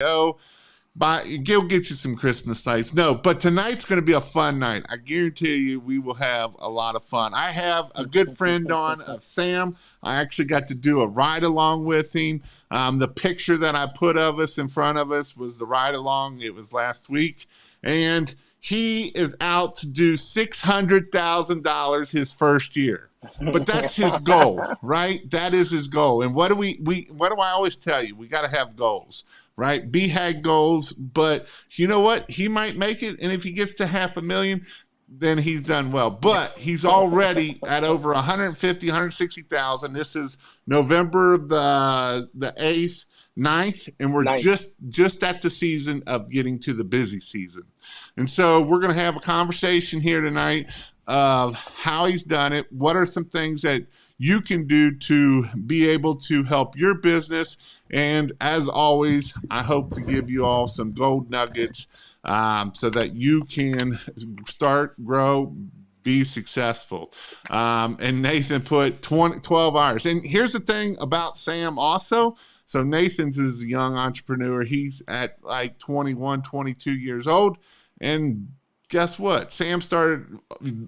oh, go get you some Christmas lights. No, but tonight's going to be a fun night. I guarantee you we will have a lot of fun. I have a good friend on of Sam. I actually got to do a ride along with him. The picture that I put of us in front of us was the ride along. It was last week. And he is out to do $600,000 his first year. But that's his goal, right? That is his goal. And what do what do I always tell you? We got to have goals, right? B had goals, but you know what? He might make it, and if he gets to 500,000, then he's done well. But he's already at over 150, 160,000. This is November the 8th, 9th, and we're Nice. just at the season of getting to the busy season. And so we're going to have a conversation here tonight of how he's done it. What are some things that you can do to be able to help your business? And as always, I hope to give you all some gold nuggets so that you can start, grow, be successful. And Nathan put 12 hours. And here's the thing about Sam also. So Nathan's is a young entrepreneur. He's at like 21, 22 years old. And guess what? Sam started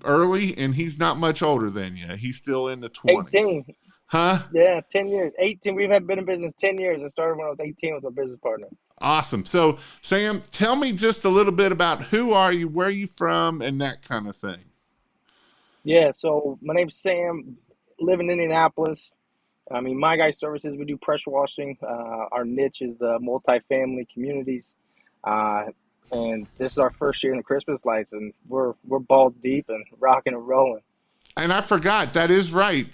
early, and he's not much older than you. He's still in the 20s. 18. Huh? Yeah, 10 years. 18. Been in business 10 years. I started when I was 18 with my business partner. Awesome. So, Sam, tell me just a little bit about who are you, where are you from, and that kind of thing. Yeah, so my name's Sam, live in Indianapolis. I mean, my guy services, we do pressure washing. Our niche is the multifamily communities. Uh, and this is our first year in the Christmas lights, and we're balls deep and rocking and rolling. And I forgot, that is right.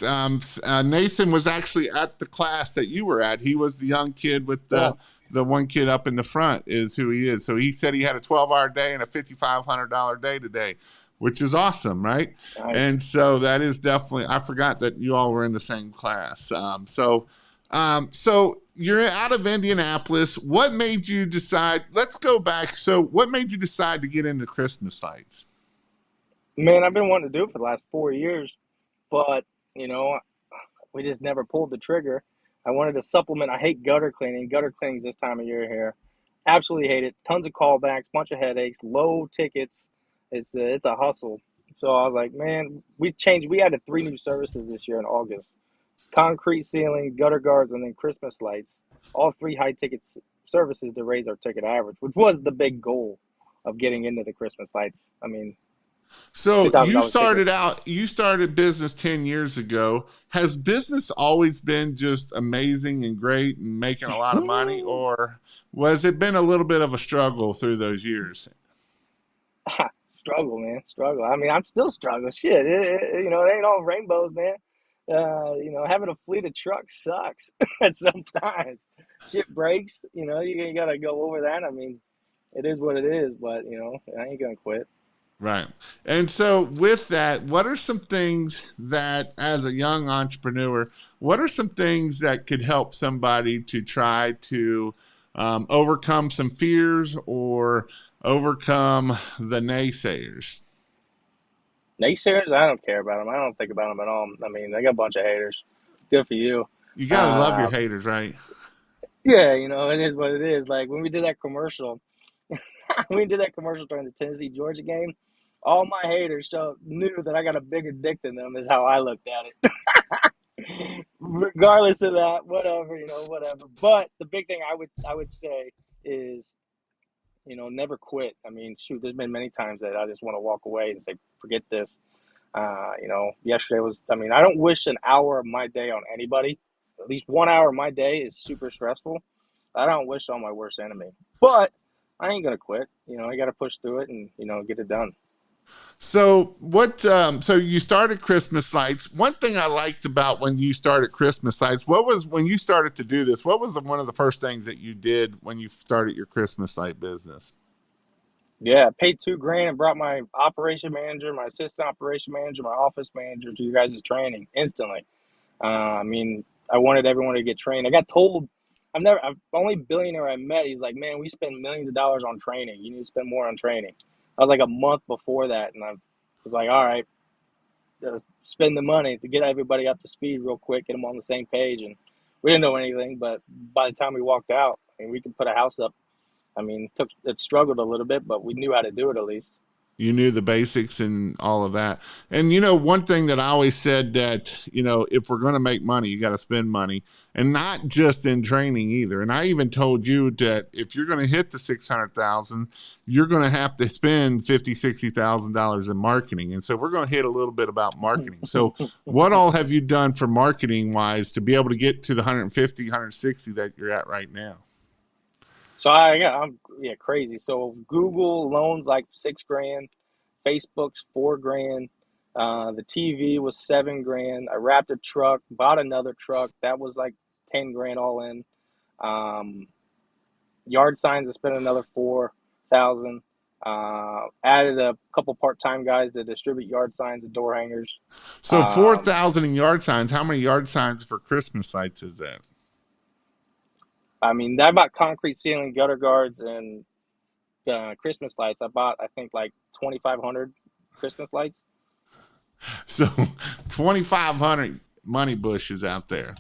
Nathan was actually at the class that you were at. He was the young kid with Yeah, the one kid up in the front is who he is. So he said he had a 12-hour day and a $5,500 day today, which is awesome, right? nice. And so that is definitely, I forgot that you all were in the same class. So you're out of Indianapolis. What made you decide? Let's go back. So what made you decide to get into Christmas lights? Man, I've been wanting to do it for the last 4 years, but you know, we just never pulled the trigger. I wanted to supplement. I hate gutter cleaning. Gutter cleanings this time of year here. Absolutely hate it. Tons of callbacks, bunch of headaches, low tickets. It's a hustle. So I was like, man, we changed. We added three new services this year in August: concrete ceiling, gutter guards, and then Christmas lights. All three high ticket services to raise our ticket average, which was the big goal of getting into the Christmas lights. I mean, So $2,000 ticket. you started business 10 years ago. Has business always been just amazing and great and making a lot of money, or was it been a little bit of a struggle through those years? Struggle, man, struggle. I mean, I'm still struggling. Shit, it ain't all rainbows, man. Having a fleet of trucks sucks at sometimes. Shit breaks. You gotta go over that. I mean, it is what it is, but I ain't gonna quit. Right. And so, with that, what are some things that, as a young entrepreneur, what are some things that could help somebody to try to overcome some fears or overcome the naysayers? Naysayers, I don't care about them. I don't think about them at all. I mean, they got a bunch of haters. Good for you. You got to love your Uh, haters, right? yeah, it is what it is. Like when we did that commercial, we did that commercial during the Tennessee Georgia game. All my haters knew that I got a bigger dick than them. Is how I looked at it. Regardless of that, whatever, whatever. But the big thing I would say is, never quit. I mean, shoot, there's been many times that I just want to walk away and say, forget this. Yesterday was. I mean, I don't wish an hour of my day on anybody. At least 1 hour of my day is super stressful. I don't wish on my worst enemy. But I ain't gonna quit. I got to push through it and get it done. So what? So you started Christmas lights. One thing I liked about when you started Christmas lights, what was when you started to do this? What was one of the first things that you did when you started your Christmas light business? Yeah, I paid 2 grand and brought my operation manager, my assistant operation manager, my office manager to you guys' training instantly. I mean, I wanted everyone to get trained. I got told, I've only billionaire I met. He's like, man, we spend millions of dollars on training. You need to spend more on training. I was like a month before that, and I was like, all right, spend the money to get everybody up to speed real quick, get them on the same page. And we didn't know anything, but by the time we walked out, I mean, we could put a house up. I mean, it struggled a little bit, but we knew how to do it at least. You knew the basics and all of that. And one thing that I always said that, if we're going to make money, you got to spend money, and not just in training either. And I even told you that if you're going to hit the 600,000, you're going to have to spend $50,000-$60,000 in marketing. And so we're going to hit a little bit about marketing. So what all have you done for marketing wise to be able to get to the 150, 160 that you're at right now? So I'm crazy. So Google loans like $6,000, Facebook's $4,000, the TV was $7,000. I wrapped a truck, bought another truck that was like $10,000 all in. Yard signs I spent another $4,000. Added a couple part-time guys to distribute yard signs and door hangers. So 4,000 in yard signs. How many yard signs for Christmas lights is that? I mean, I bought concrete ceiling, gutter guards, and Christmas lights. I bought, I think, like 2,500 Christmas lights. So 2,500 money bushes out there.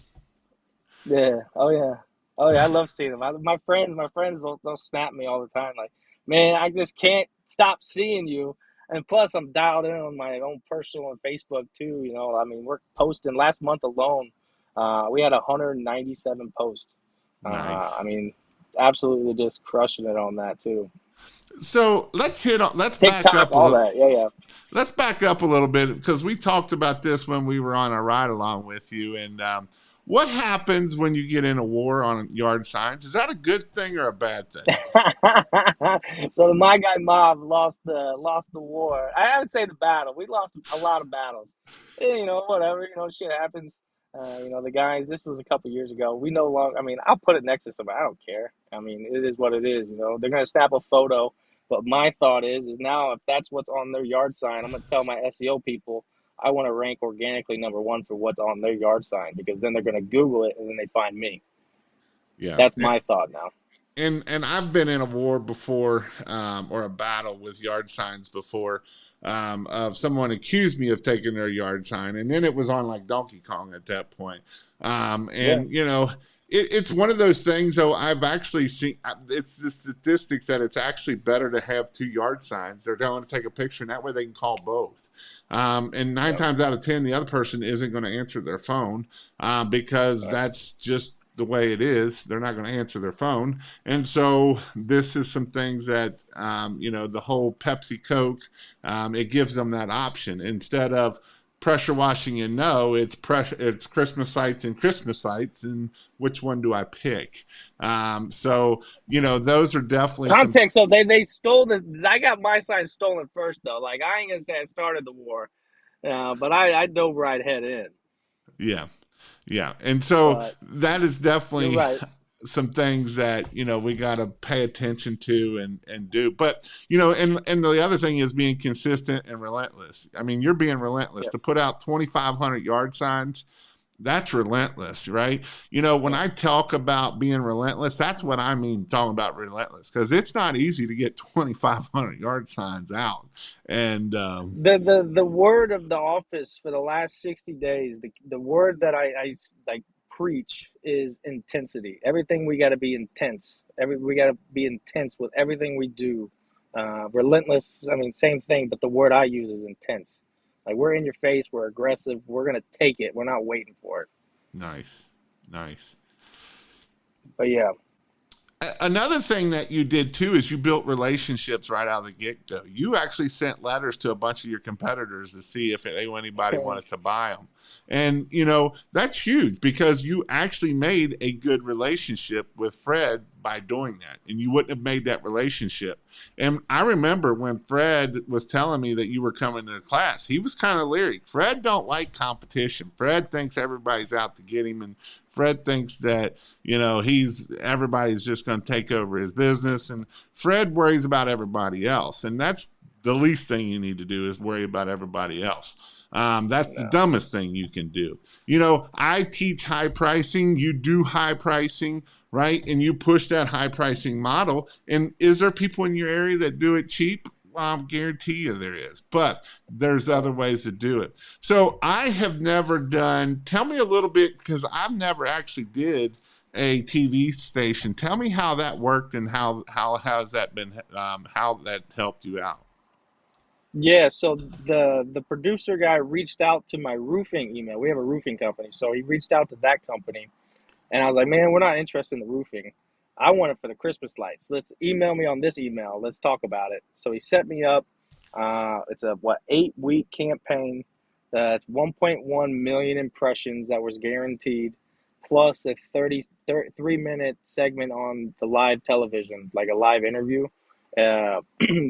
Yeah. Oh yeah. Oh yeah. I love seeing them. My friends, they'll snap me all the time. Like, man, I just can't stop seeing you. And plus, I'm dialed in on my own personal and Facebook too. I mean, we're posting last month alone. We had 197 posts. Nice. I mean, absolutely just crushing it on that too. So let's TikTok, back up all that. Yeah. Let's back up a little bit, because we talked about this when we were on a ride along with you. And what happens when you get in a war on yard signs? Is that a good thing or a bad thing? So the My Guy mob lost the war. I would say the battle. We lost a lot of battles. Whatever. Shit happens. The guys. This was a couple years ago. We no longer. I mean, I'll put it next to somebody. I don't care. I mean, it is what it is. They're gonna snap a photo. But my thought is now if that's what's on their yard sign, I'm gonna tell my SEO people I want to rank organically #1 for what's on their yard sign, because then they're gonna Google it and then they find me. Yeah, that's my thought now. And I've been in a war before, or a battle with yard signs before. Of someone accused me of taking their yard sign, and then it was on like Donkey Kong at that point. It's one of those things, though. I've actually seen, it's the statistics that it's actually better to have 2 yard signs. They're going to take a picture, and that way they can call both. And 9 times out of 10, the other person isn't going to answer their phone, because that's just the way it is. They're not going to answer their phone. And so this is some things that, the whole Pepsi Coke, it gives them that option. Instead of pressure washing it's Christmas lights and Christmas lights, and which one do I pick? So those are definitely context. So they stole I got my sign stolen first, though. Like, I ain't gonna say I started the war, but I dove right head in. Yeah. And so that is definitely some things that, we got to pay attention to and do. But, and the other thing is being consistent and relentless. I mean, you're being relentless to put out 2,500 yard signs. That's relentless, right? When I talk about being relentless, that's what I mean talking about relentless, because it's not easy to get 2,500 yard signs out. And the word of the office for the last 60 days, the word that I like preach is intensity. Everything, we got to be intense. We got to be intense with everything we do. Relentless, I mean, same thing, but the word I use is intense. Like, we're in your face, we're aggressive, we're going to take it. We're not waiting for it. Nice. But yeah. Another thing that you did too is you built relationships right out of the get-go. You actually sent letters to a bunch of your competitors to see if anybody wanted to buy them. And, that's huge, because you actually made a good relationship with Fred by doing that. And you wouldn't have made that relationship. And I remember when Fred was telling me that you were coming to the class, he was kind of leery. Fred don't like competition. Fred thinks everybody's out to get him. And Fred thinks that, everybody's just going to take over his business. And Fred worries about everybody else. And that's the least thing you need to do, is worry about everybody else. That's the dumbest thing you can do. I teach high pricing, you do high pricing, right? And you push that high pricing model. And is there people in your area that do it cheap? Well, I'll guarantee you there is, but there's other ways to do it. So I have never tell me a little bit, because I've never actually did a TV station. Tell me how that worked and how has that been how that helped you out. Yeah, so the producer guy reached out to my roofing email. We have a roofing company, so he reached out to that company, and I was like, man, we're not interested in the roofing. I want it for the Christmas lights. Let's email me on this email. Let's talk about it. So he set me up. It's a 8-week campaign. That's 1.1 million impressions that was guaranteed, plus a 3-minute segment on the live television, like a live interview, uh,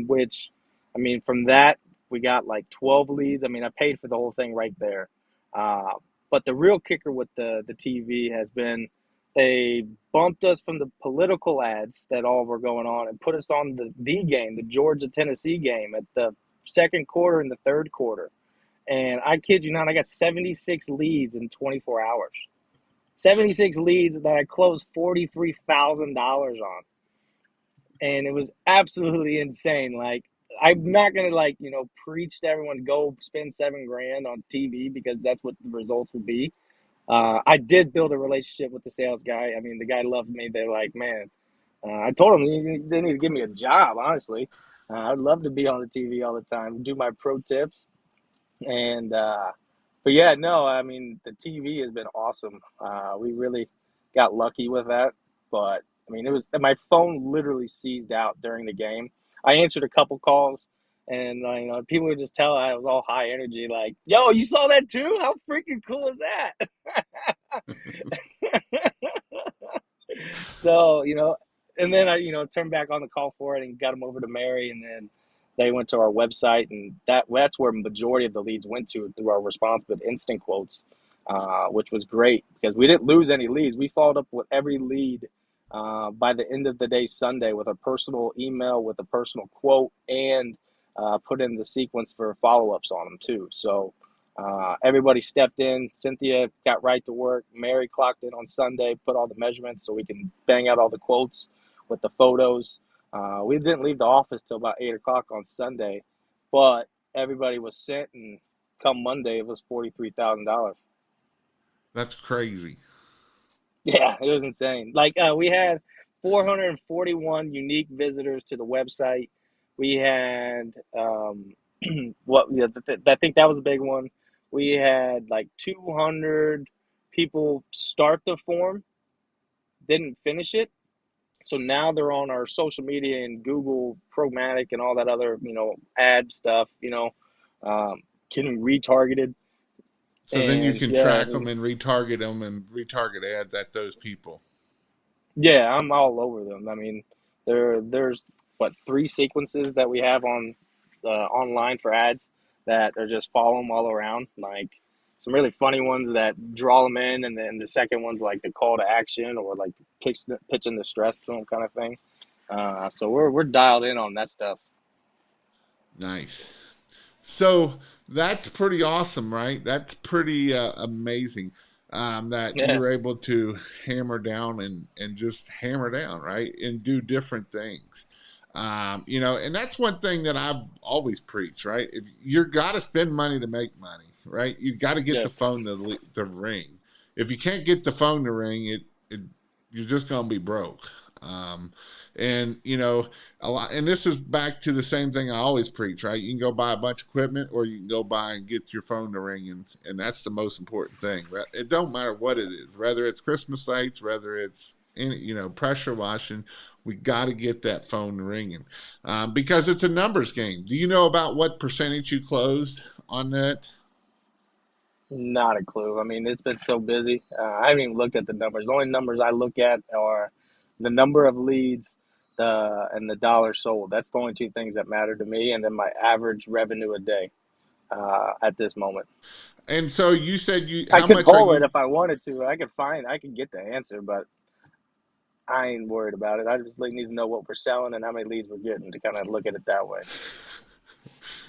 which, I mean, from that, we got like 12 leads. I mean, I paid for the whole thing right there. Uh, but the real kicker with the TV has been they bumped us from the political ads that all were going on and put us on the game, the Georgia Tennessee game at the second quarter and the third quarter. And I kid you not, I got 76 leads in 24 hours. 76 leads that I closed $43,000 on. And it was absolutely insane. Like, I'm not gonna preach to everyone go spend 7 grand on TV because that's what the results will be. I did build a relationship with the sales guy. I mean, the guy loved me. They're like, man, I told him they need to give me a job, honestly. I'd love to be on the TV all the time, do my pro tips. And, but yeah, no, I mean, the TV has been awesome. We really got lucky with that. But, I mean, it was my phone literally seized out during the game. I answered a couple calls. And people would just tell I was all high energy, like, "Yo, you saw that too? How freaking cool is that?" So, and then I, turned back on the call for it and got them over to Mary, and then they went to our website, and that's where majority of the leads went to through our response with instant quotes, which was great because we didn't lose any leads. We followed up with every lead by the end of the day Sunday with a personal email with a personal quote and put in the sequence for follow-ups on them too. So everybody stepped in. Cynthia got right to work. Mary clocked in on Sunday, put all the measurements so we can bang out all the quotes with the photos. We didn't leave the office till about 8 o'clock on Sunday, but everybody was sent, and come Monday, it was $43,000. That's crazy. Yeah, it was insane. Like we had 441 unique visitors to the website. We had I think that was a big one. We had like 200 people start the form, didn't finish it. So now they're on our social media and Google Programmatic and all that other, ad stuff, getting retargeted. So then you And can yeah, track them and retarget ads at those people. yeah, I'm all over them. I mean, there's what 3 sequences that we have on online for ads that are just follow them all around. Like some really funny ones that draw them in, and then the second one's like the call to action or like pitching the stress to them kind of thing. So we're dialed in on that stuff. Nice. So that's pretty awesome, right? That's pretty amazing that Yeah, you're able to hammer down and just hammer down, right? And do different things. And that's one thing that I've always preached, right? If you're got to spend money to make money, right? You got to get yeah, the phone to ring. If you can't get the phone to ring, it you're just gonna be broke. And a lot, and this is back to the same thing I always preach, right? You can go buy a bunch of equipment, or you can go buy and get your phone to ring, and that's the most important thing. It don't matter what it is, whether it's Christmas lights, whether it's pressure washing. We got to get that phone ringing because it's a numbers game. Do you know about what percentage you closed on that? not a clue. I mean, it's been so busy. I haven't even looked at the numbers. The only numbers I look at are the number of leads, and the dollar sold. That's the only 2 things that matter to me, and then my average revenue a day at this moment. And so you said I how could much are pull it you? if I wanted to. I could get the answer, but I ain't worried about it. I just need to know what we're selling and how many leads we're getting to kind of look at it that way.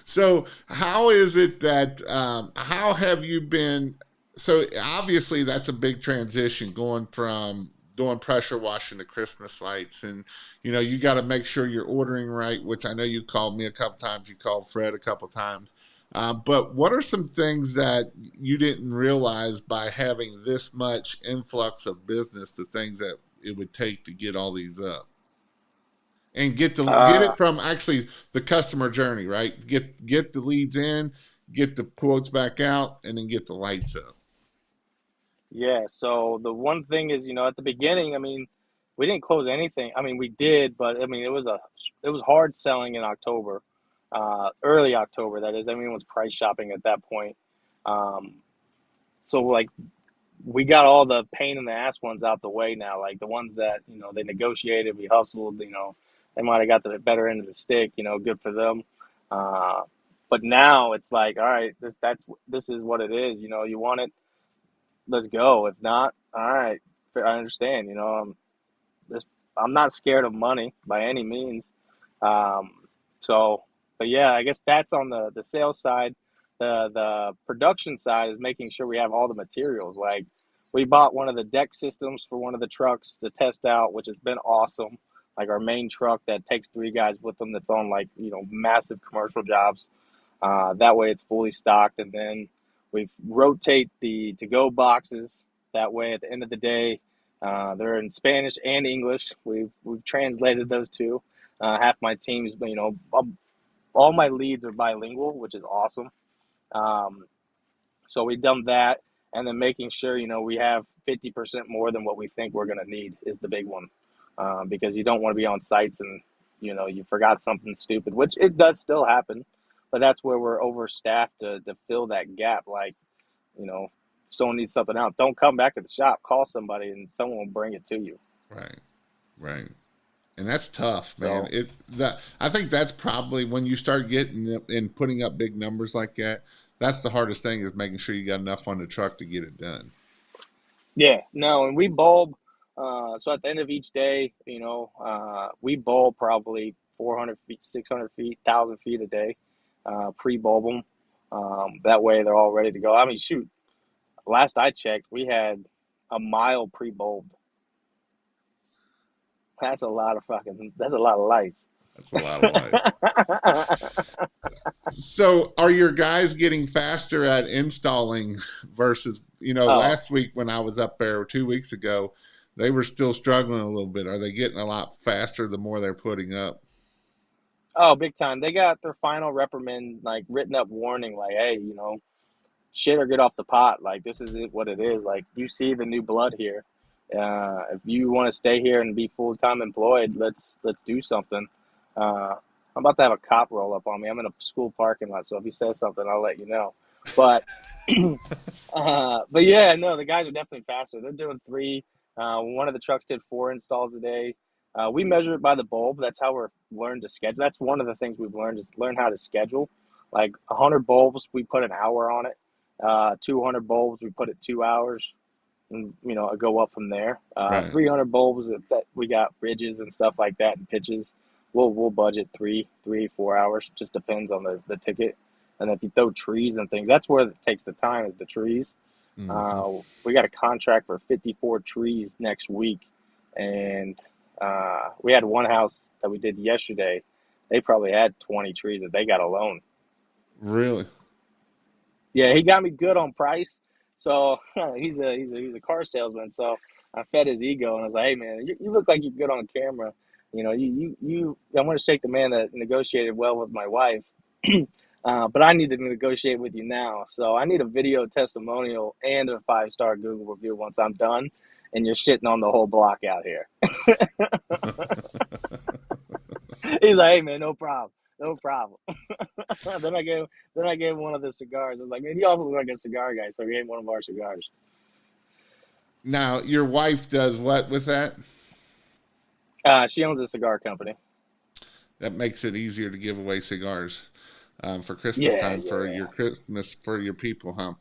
So how is it that how have you been? So obviously that's a big transition going from doing pressure washing to Christmas lights, and you got to make sure you're ordering right. Which I know you called me a couple times. You called Fred a couple times. But what are some things that you didn't realize by having this much influx of business, the things that it would take to get all these up? And get Uh, it from actually the customer journey, right? Get the leads in, get the quotes back out, and then get the lights up. yeah. So the one thing is, at the beginning, I mean, we didn't close anything. I mean, we did, but I mean, it was hard selling in October, early October. That is, everyone was price shopping at that point. Um, so like we got all the pain in the ass ones out the way now. Like the ones that they negotiated, we hustled. They might have got the better end of the stick. Good for them. Uh, but now it's like, all right, this is what it is. You want it, let's go. If not, all right, I understand. This I'm not scared of money by any means. Um, so, but yeah, I guess that's on the sales side. The production side is making sure we have all the materials. Like we bought one of the deck systems for one of the trucks to test out, which has been awesome. Like our main truck that takes three guys with them, that's on like massive commercial jobs. That way it's fully stocked, and then we rotate the to go boxes. That way, at the end of the day, they're in Spanish and English. We've translated those two. Half my teams, all my leads are bilingual, which is awesome. Um, so we've done that, and then making sure we have 50% more than what we think we're going to need is the big one, because you don't want to be on sites and you forgot something stupid, which it does still happen, but that's where we're overstaffed to fill that gap. Like if someone needs something out, don't come back to the shop, call somebody, and someone will bring it to you. Right, right. And that's tough, man. So I think that's probably when you start getting and putting up big numbers like that. That's the hardest thing is making sure you got enough on the truck to get it done. yeah, no, and we bulb. So at the end of each day, we bulb probably 400 feet, 600 feet, 1,000 feet a day, pre-bulb them. That way they're all ready to go. I mean, shoot, last I checked, we had a mile pre-bulbed. That's a lot of lights. That's a lot of lights. So, are your guys getting faster at installing versus, Oh, last week when I was up there, or 2 weeks ago, they were still struggling a little bit. Are they getting a lot faster the more they're putting up? oh, big time. They got their final reprimand, like written up warning, like, hey, shit or get off the pot. Like this is what it is. Like you see the new blood here. If you want to stay here and be full time employed, let's do something. I'm about to have a cop roll up on me. I'm in a school parking lot, so if he says something, I'll let you know. But but yeah, no, the guys are definitely faster. They're doing three. One of the trucks did four installs a day. We measure it by the bulb. That's how we're learned to schedule. That's one of the things we've learned is learn how to schedule. Like 100 bulbs, we put an hour on it. 200 bulbs, we put it 2 hours, and go up from there. Right. 300 bulbs, that we got ridges and stuff like that and pitches. We'll budget 4 hours. Just depends on the ticket. And if you throw trees and things, that's where it takes the time is the trees. Hmm. We got a contract for 54 trees next week, and we had one house that we did yesterday. They probably had 20 trees that they got alone. Really? Yeah, he got me good on price. So he's a car salesman. So I fed his ego and I was like, hey man, you look like you're good on camera. I want to shake the man that negotiated well with my wife. But I need to negotiate with you now. So I need a video testimonial and a 5-star Google review once I'm done. And you're shitting on the whole block out here. He's like, hey man, no problem, no problem. then I gave then I gave him one of the cigars. I was like, man, he also looks like a cigar guy, so I gave him one of our cigars. Now, your wife does what with that? She owns a cigar company. That makes it easier to give away cigars for Christmas Yeah, time for yeah. your Christmas for your people, huh?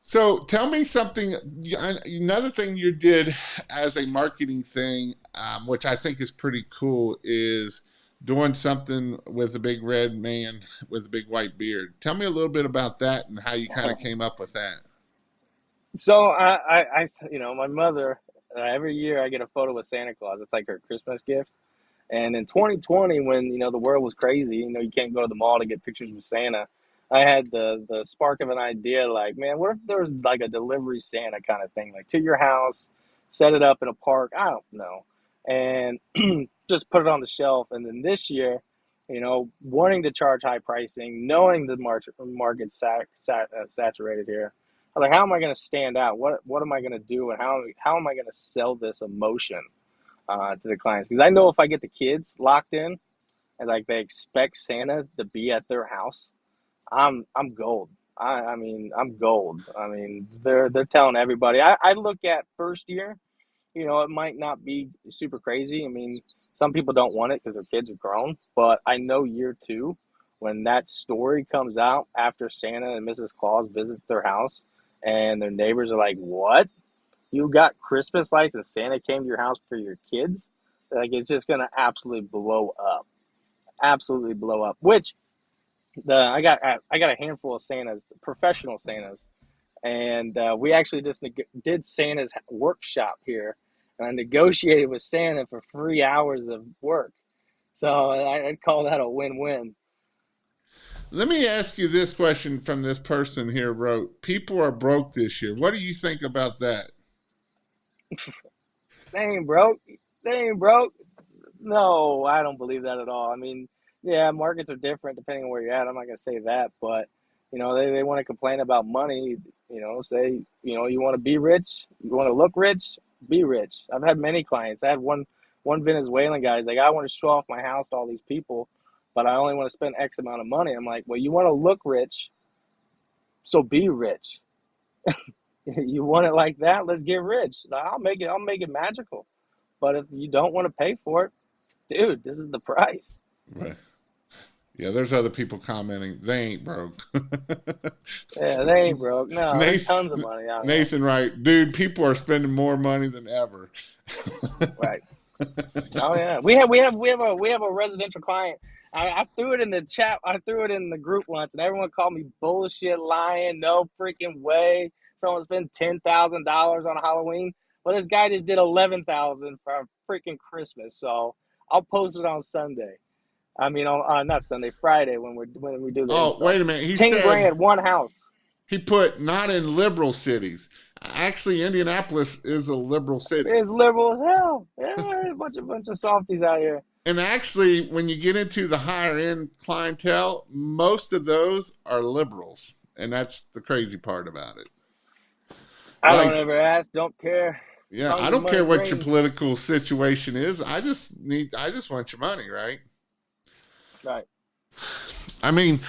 So tell me something. Another thing you did as a marketing thing, which I think is pretty cool, is doing something with a big red man with a big white beard. Tell me a little bit about that and how you kind of came up with that. So my mother. Every year I get a photo with Santa Claus. It's like her Christmas gift. And in 2020, when the world was crazy, you can't go to the mall to get pictures with Santa. I had the spark of an idea, like, man, what if there was like a delivery Santa kind of thing, like to your house, set it up in a park, I don't know, and just put it on the shelf. And then this year, wanting to charge high pricing, knowing the market's saturated here, I was like, how am I going to stand out? What am I going to do, and how am I going to sell this emotion to the clients? Because I know if I get the kids locked in and like they expect Santa to be at their house, I'm gold. I mean, I'm gold. I mean, they're telling everybody. I look at first year, it might not be super crazy. I mean, some people don't want it because their kids are grown, but I know year two, when that story comes out after Santa and Mrs. Claus visits their house, and their neighbors are like, "What? You got Christmas lights and Santa came to your house for your kids?" Like, it's just gonna absolutely blow up. Which I got a handful of Santas, professional Santas, and we actually just did Santa's workshop here, and I negotiated with Santa for 3 hours of work. So I'd call that a win-win. Let me ask you this question from this person here wrote, people are broke this year. What do you think about that? They ain't broke. They ain't broke. No, I don't believe that at all. I mean, yeah, markets are different depending on where you're at. I'm not gonna say that, but they want to complain about money. Say you want to be rich, you want to look rich, be rich. I've had many clients. I had one Venezuelan guy. He's like, I want to show off my house to all these people, but I only want to spend X amount of money. I'm like, well, you want to look rich, so be rich. You want it like that? Let's get rich. I'll make it. I'll make it magical. But if you don't want to pay for it, dude, this is the price. Right. Yeah, there's other people commenting. They ain't broke. Yeah, they ain't broke. No, there's tons of Nathan, money out here. Nathan, right, dude? People are spending more money than ever. Right. Oh yeah. We have a residential client. I threw it in the chat. I threw it in the group once, and everyone called me bullshit, lying. No freaking way. Someone spent $10,000 on Halloween. Well, this guy just did 11,000 for freaking Christmas. So I'll post it on Sunday. I mean, on not Sunday, Friday when we do the Oh, install. wait a minute. He 10 grand, said one house. he put not in liberal cities. Actually, Indianapolis is a liberal city. It's liberal as hell. Yeah, a bunch of softies out here. And actually, when you get into the higher end clientele, most of those are liberals. And that's the crazy part about it. I don't Like, ever ask, don't care. As yeah, long I as the don't care money what your green. political situation is. I just want your money, right? Right. I mean,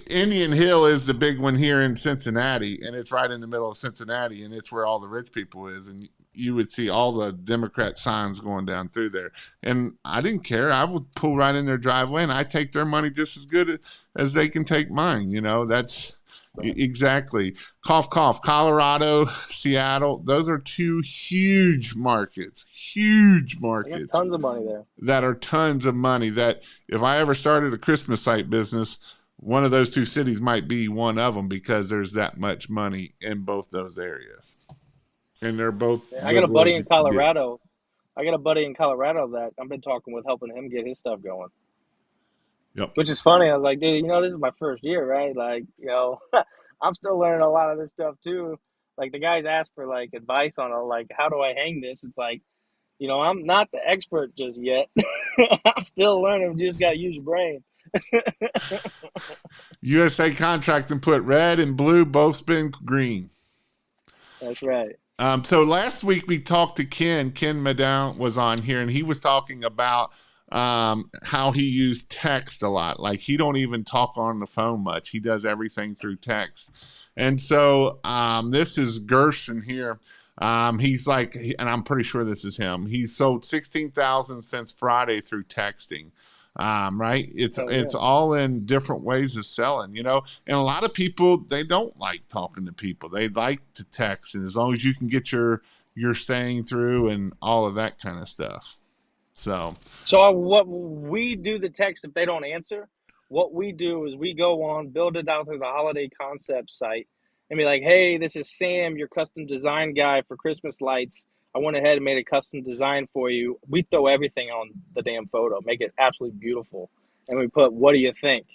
Indian Hill is the big one here in Cincinnati, and it's right in the middle of Cincinnati, and it's where all the rich people is, and you would see all the Democrat signs going down through there. And I didn't care. I would pull right in their driveway, and I take their money just as good as they can take mine. That's Right. exactly. Cough, cough. Colorado, Seattle. Those are two huge I got markets tons of money there. that are tons of money. That if I ever started a Christmas light business, one of those two cities might be one of them because there's that much money in both those areas. And they're both Yeah, I got a liberal buddy as in you can get. Colorado. I got a buddy in Colorado that I've been talking with, helping him get his stuff going. Yep. Which is funny. I was like, dude, this is my first year, right? Like, I'm still learning a lot of this stuff too. Like the guys asked for like advice on like how do I hang this? It's like, I'm not the expert just yet. I'm still learning. You just got to use your brain. USA Contracting put red and blue both spin green. That's right. So last week we talked to Ken. Ken Maddown was on here, and he was talking about how he used text a lot. Like he don't even talk on the phone much. He does everything through text. And so this is Gerson here. He's like, and I'm pretty sure this is him. He's sold 16,000 since Friday through texting. Right? It's Oh it's yeah. all in different ways of selling, And a lot of people they don't like talking to people. They like to text, and as long as you can get your saying through and all of that kind of stuff. So So what we do the text if they don't answer, what we do is we go on, build it out through the holiday concept site and be like, hey, this is Sam, your custom design guy for Christmas lights. I went ahead and made a custom design for you. We throw everything on the damn photo, make it absolutely beautiful. And we put, what do you think?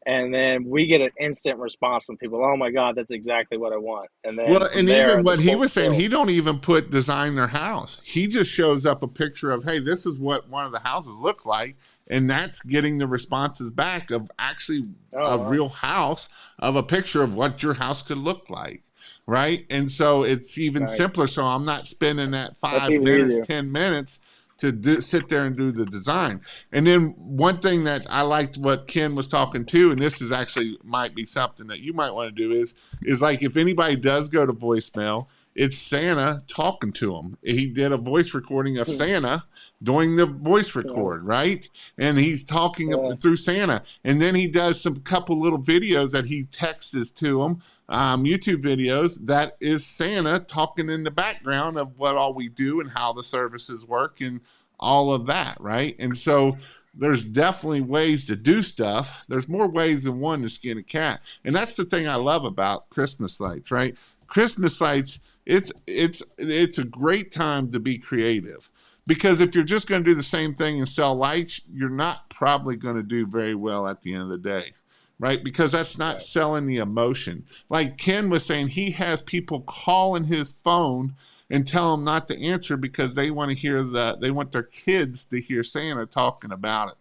and then we get an instant response from people. Oh my God, that's exactly what I want. And then Well, from and there, even the what he was quotes saying, build. he don't even put design their house. He just shows up a picture of, hey, this is what one of the houses look like, and that's getting the responses back of actually Oh a wow, real house of a picture of what your house could look like, right? And so it's even nice. simpler. So I'm not spending that That's 5 minutes, even 10 minutes to sit there and do the design. And then one thing that I liked what Ken was talking to, and this is actually might be something that you might want to do is like if anybody does go to voicemail, it's Santa talking to him. He did a voice recording of easier. Santa doing the voice Nice. record, right? And he's talking Yeah. through Santa. And then he does some couple little videos that he texts to him, YouTube videos that is Santa talking in the background of what all we do and how the services work and all of that, right? And so there's definitely ways to do stuff. There's more ways than one to skin a cat. And that's the thing I love about Christmas lights, right? Christmas lights, it's a great time to be creative. Because if you're just going to do the same thing and sell lights, you're not probably going to do very well at the end of the day, right? Because that's not Right. selling the emotion. Like Ken was saying, he has people calling his phone and tell them not to answer because they want to hear they want their kids to hear Santa talking about it.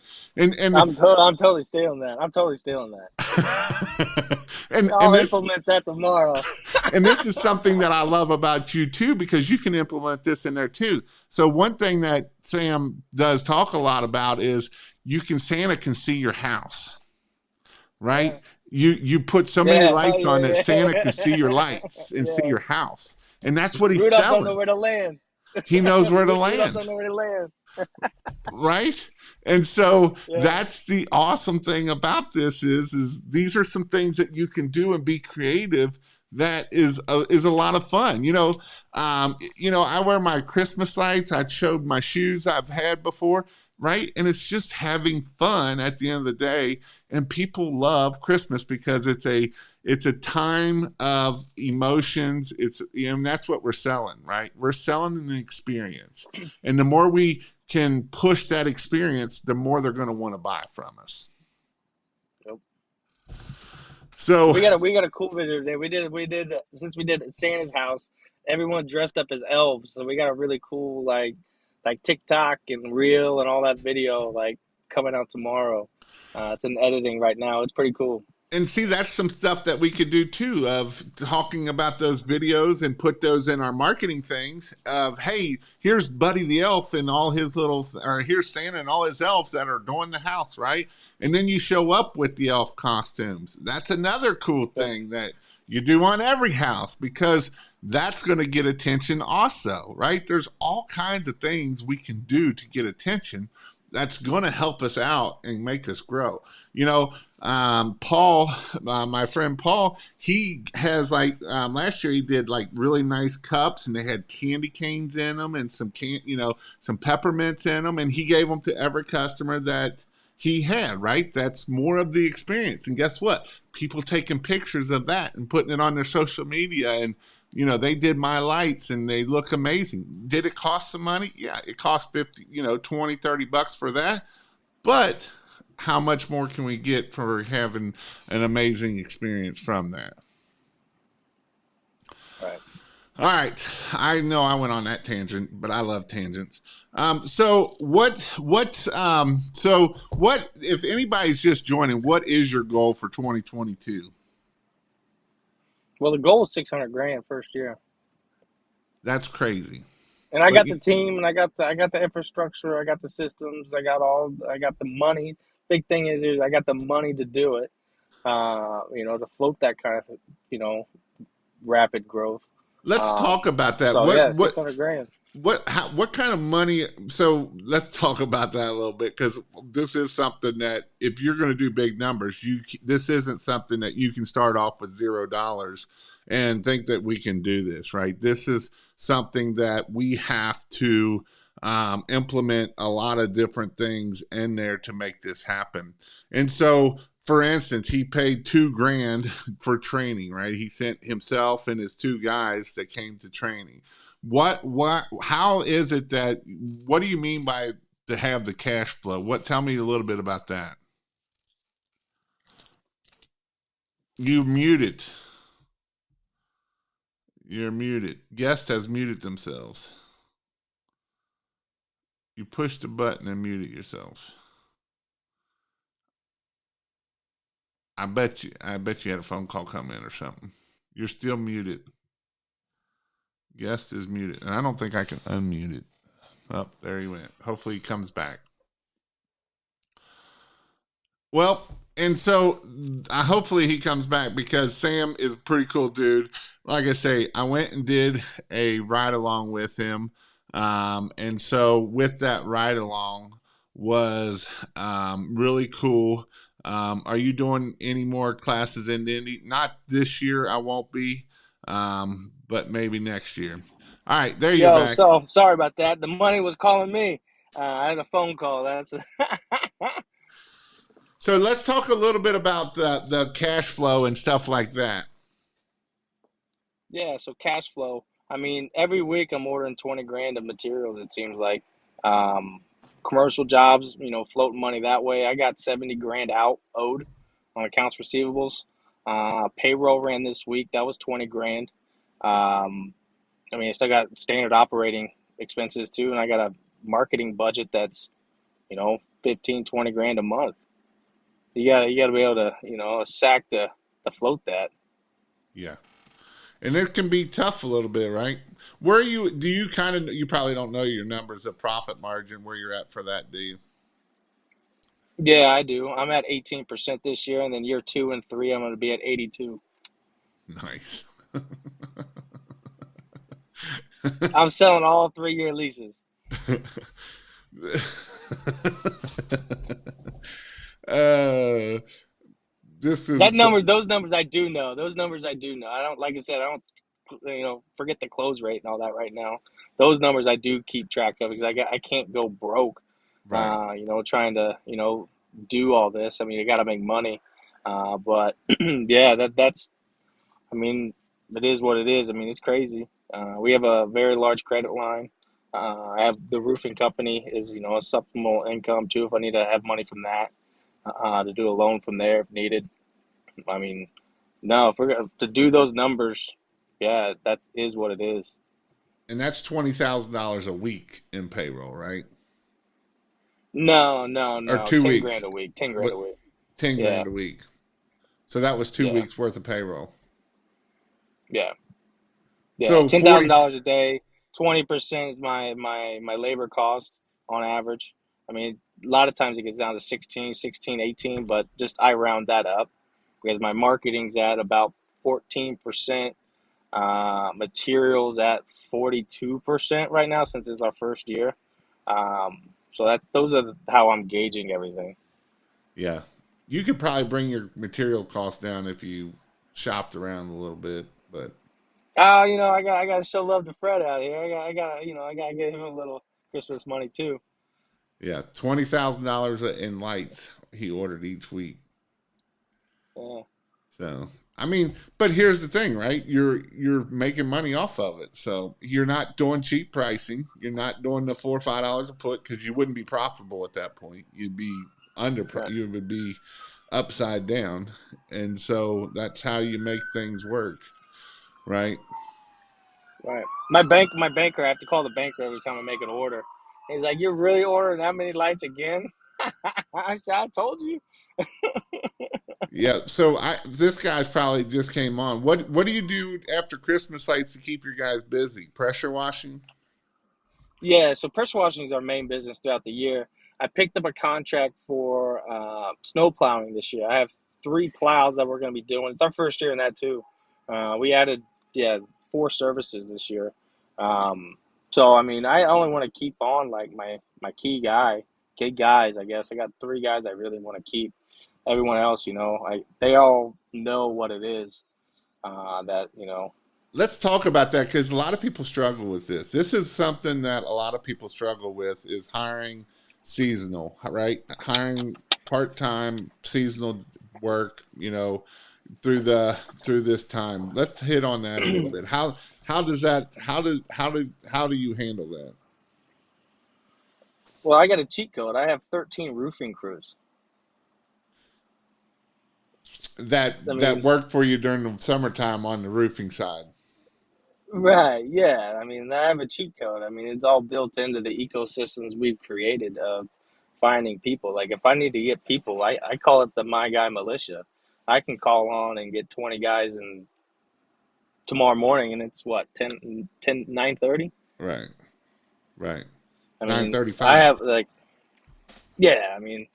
And I'm totally stealing that. I'm totally stealing that. and I'll this implement that tomorrow. and this is something that I love about you too, because you can implement this in there too. So one thing that Sam does talk a lot about is Santa can see your house, right? Yeah. You put so many Yeah. Oh lights on that yeah. Santa can see your lights Yeah. and see Yeah. your house. And that's what he's Rudolph don't know selling. where to land. He knows where to Rudolph don't land, know where to land. right? And so Yeah. that's the awesome thing about this is these are some things that you can do and be creative that is a lot of fun. I wear my Christmas lights. I showed my shoes I've had before, right? And it's just having fun at the end of the day. And people love Christmas because it's a time of emotions. And that's what we're selling, right? We're selling an experience. And the more we can push that experience, the more they're going to want to buy from us. Nope. So We got a cool video today. Since we did at Santa's house, everyone dressed up as elves. So we got a really cool like TikTok and reel and all that video like coming out tomorrow. It's in editing right now. It's pretty cool. and see, that's some stuff that we could do too, of talking about those videos and put those in our marketing things of, hey, here's Buddy the Elf and all his or here's Santa and all his elves that are doing the house, right? And then you show up with the elf costumes. That's another cool Yep. thing that you do on every house, because that's going to get attention also, right? There's all kinds of things we can do to get attention that's going to help us out and make us grow. Paul, my friend Paul, he has last year he did like really nice cups, and they had candy canes in them and some peppermints in them, and he gave them to every customer that he had, right? That's more of the experience. And guess what? People taking pictures of that and putting it on their social media, and they did my lights and they look amazing. Did it cost some money? Yeah, it cost 50, 20, $30 for that. But how much more can we get for having an amazing experience from that? Right. All right. I know I went on that tangent, but I love tangents. So if anybody's just joining, what is your goal for 2022? Well, the goal is 600 grand first year. That's crazy. And I But got the team, and I got the infrastructure, I got the systems, I got the money. Big thing is I got the money to do it. To float that kind of, you know, rapid growth. let's talk Um, about that. so yeah, 600 grand. What kind of money? So let's talk about that a little bit, because this is something that if you're going to do big numbers, this isn't something that you can start off with $0 and think that we can do this, right? This is something that we have to implement a lot of different things in there to make this happen. And so, for instance, he paid $2,000 for training, right? He sent himself and his two guys that came to training. How is it what do you mean by to have the cash flow? Tell me a little bit about that. You muted. You're muted. Guest has muted themselves. You push the button and mute it yourself. I bet you had a phone call come in or something. You're still muted. Guest is muted. And I don't think I can unmute it. Oh, there he went. Hopefully he comes back. Well, and so hopefully he comes back because Sam is a pretty cool dude. Like I say, I went and did a ride along with him. And so with that ride along was really cool. Are you doing any more classes in Indy? Not this year, I won't be, but maybe next year. All right, there you're Yo, back. so sorry about that. The money was calling me. I had a phone call. That's So let's talk a little bit about the cash flow and stuff like that. yeah. So cash flow. I mean, every week I'm ordering 20 grand of materials. It seems like um, commercial jobs. Floating money that way. I got 70 grand out owed on accounts receivables. Payroll ran this week. That was 20 grand. I mean, I still got standard operating expenses too, and I got a marketing budget that's 15, 20 grand a month. You gotta be able to sack to float that. Yeah. And it can be tough a little bit, right? Where are you? Do you you probably don't know your numbers of profit margin where you're at for that, do you? Yeah, I do. I'm at 18% this year, and then year 2 and 3, I'm going to be at 82. Nice. I'm selling all 3-year leases. uh, this is That number, those numbers, I do know. Those numbers, I do know. I don't, like I said, I don't, forget the close rate and all that right now. Those numbers I do keep track of because I can't go broke. right. Trying to do all this. I mean, you got to make money. But yeah, that's. I mean, it is what it is. I mean, it's crazy. We have a very large credit line. I have the roofing company is a supplemental income too if I need to have money from that to do a loan from there if needed. I mean, no, if we're to do those numbers, yeah, that is what it is. And that's $20,000 a week in payroll, right? No, no, Or no. 2 weeks. 10 grand a week. 10 grand What? a week. 10 Yeah, grand a week. So that was two yeah, weeks worth of payroll. yeah, yeah. So ten 40. thousand dollars a day. 20% is my labor cost on average. I mean, a lot of times it gets down to 16, 16, 18, but just I round that up because my marketing's at about 14%. Materials at 42% right now since it's our first year. So those are how I'm gauging everything. Yeah. You could probably bring your material costs down if you shopped around a little bit, but I got to show love to Fred out here. I got to give him a little Christmas money too. yeah, $20,000 in lights he ordered each week. Yeah, So I mean, but here's the thing, right? You're making money off of it, so you're not doing cheap pricing. You're not doing the $4 or $5 a foot because you wouldn't be profitable at that point. You'd be under. right, You would be upside down, and so that's how you make things work, right? right. My banker. I have to call the banker every time I make an order. He's like, "You're really ordering that many lights again?" I said, "I told you." Yeah. So this guy's probably just came on. What do you do after Christmas lights to keep your guys busy? Pressure washing. Yeah, so pressure washing is our main business throughout the year. I picked up a contract for snow plowing this year. I have 3 plows that we're going to be doing. It's our first year in that too. We added, yeah, 4 services this year. Um, so I mean, I only want to keep on like my key guys. I guess I got 3 guys I really want to keep. Everyone else, they all know what it is. That Let's talk about that because a lot of people struggle with this. This is something that a lot of people struggle with is hiring seasonal, right? Hiring part-time seasonal work, through this time. Let's hit on that a little bit. How does that how do you handle that? well, I got a cheat code. I have 13 roofing crews. I that mean, work for you during the summertime on the roofing side. right, yeah. I mean, I have a cheat code. I mean, it's all built into the ecosystems we've created of finding people. Like, if I need to get people, I call it the My Guy Militia. I can call on and get 20 guys and tomorrow morning, and it's what, 9:30. Right, right. I mean, I 9:35. have like, yeah, I mean,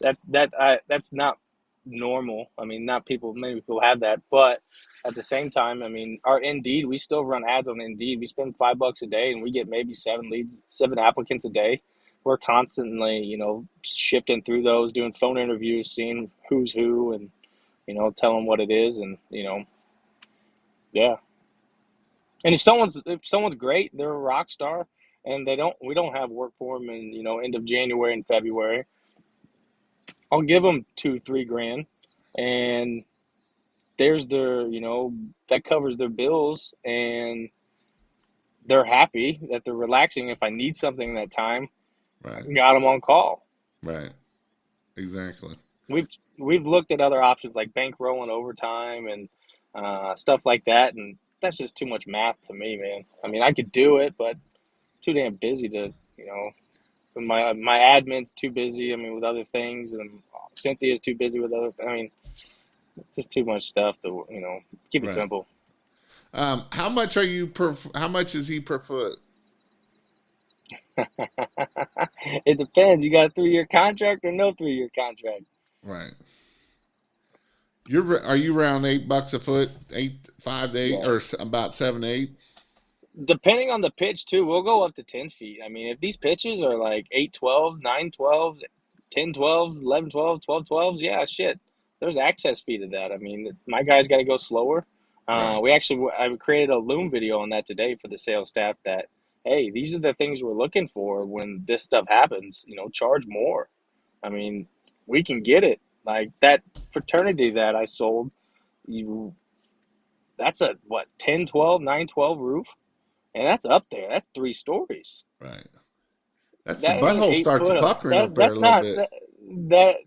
that's not normal. I mean, not people, many people have that, but at the same time, I mean, our Indeed, we still run ads on Indeed. We spend $5 a day, and we get maybe 7 leads, 7 applicants a day. We're constantly, shifting through those, doing phone interviews, seeing who's who, and tell them what it is, and yeah. And if someone's great, they're a rock star, and we don't have work for them in end of January and February. I'll give them 2, 3 grand, and there's that covers their bills, and they're happy that they're relaxing. If I need something that time, I Right, got them on call. right. Exactly. We've we've looked at other options like bankrolling overtime and stuff like that, and that's just too much math to me, man. I mean, I could do it, but too damn busy to, my admin's too busy. I mean, with other things, and Cynthia's too busy with other. I mean, it's just too much stuff to keep it Right. simple. How much are you per? How much is he per foot? It depends. You got a 3 year contract or no 3 year contract? Right. Are you around $8 a foot? 5 to 8, Yeah. or about 7 to 8? Depending on the pitch too, we'll go up to 10 feet. I mean, if these pitches are like 8-12, 9-12, 10-12, 11-12, 12-12s, yeah, shit. There's access fee to that. I mean, my guys got to go slower. Right. I created a Loom video on that today for the sales staff that, hey, these are the things we're looking for when this stuff happens. Charge more. I mean, we can get it. Like that fraternity that I sold, you that's a what, 10, 12, 9, 12 roof? And that's up there. That's 3 stories. Right. That's the That ain't butthole eight starts foot of puckering up there a that's little not bit.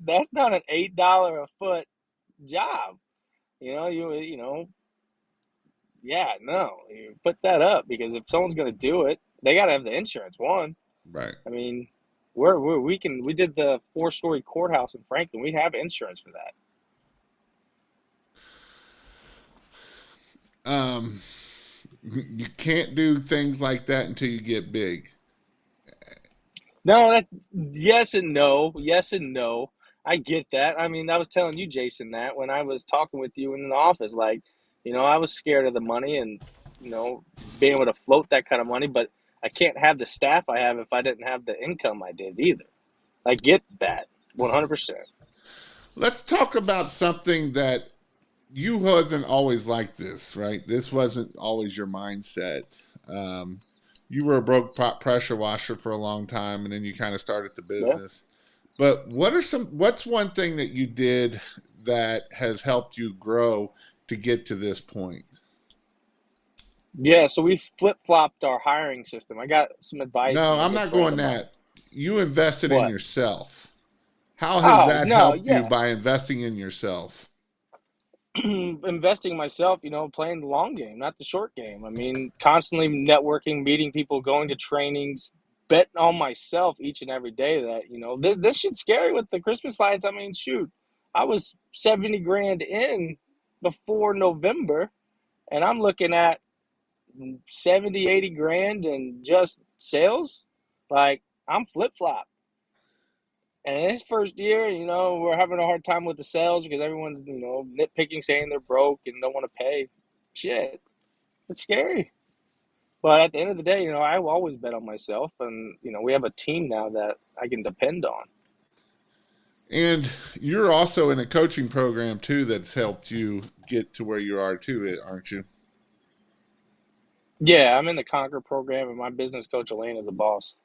that's not an $8 a foot job. You know, yeah, no. You put that up because if someone's gonna do it, they gotta have the insurance. One, Right. I mean, we did the 4 story courthouse in Franklin. We have insurance for that. Um, you can't do things like that until you get big. No, that yes and no, yes and no. I get that. I mean, I was telling you, Jason, that when I was talking with you in the office, like, I was scared of the money and being able to float that kind of money, but I can't have the staff I have if I didn't have the income I did either. I get that 100%. Let's talk about something that you wasn't always like this, right? This wasn't always your mindset. Um, you were a broke pressure washer for a long time, and then you kind of started the Yeah. business. But what's one thing that you did that has helped you grow to get to this point? Yeah, so we flip-flopped our hiring system. I got some advice No, from a I'm good not friend going of mine. that. You invested in What? yourself. How has Oh, that no, helped you yeah. by investing in yourself? Investing myself, playing the long game, not the short game. I mean, constantly networking, meeting people, going to trainings, betting on myself each and every day that, this shit's scary with the Christmas lights. I mean, shoot, I was 70 grand in before November, and I'm looking at 70, 80 grand in just sales. Like, I'm flip flop. And his first year, we're having a hard time with the sales because everyone's, nitpicking, saying they're broke and don't want to pay. Shit, it's scary. But at the end of the day, I will always bet on myself. And, we have a team now that I can depend on. And you're also in a coaching program too that's helped you get to where you are too, aren't you? Yeah, I'm in the Conquer program, and my business coach, Elaine, is a boss.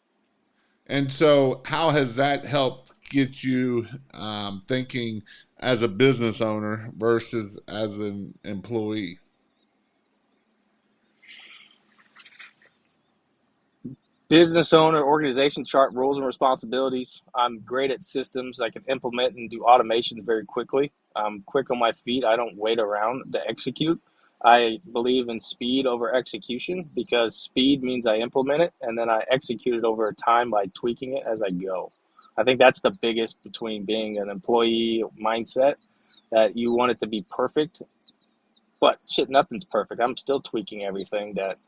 And so, how has that helped get you thinking as a business owner versus as an employee? Business owner, organization chart, roles and responsibilities. I'm great at systems. I can implement and do automations very quickly. I'm quick on my feet. I don't wait around to execute. I believe in speed over execution because speed means I implement it and then I execute it over time by tweaking it as I go. I think that's the biggest between being an employee mindset, that you want it to be perfect, but shit, nothing's perfect. I'm still tweaking everything that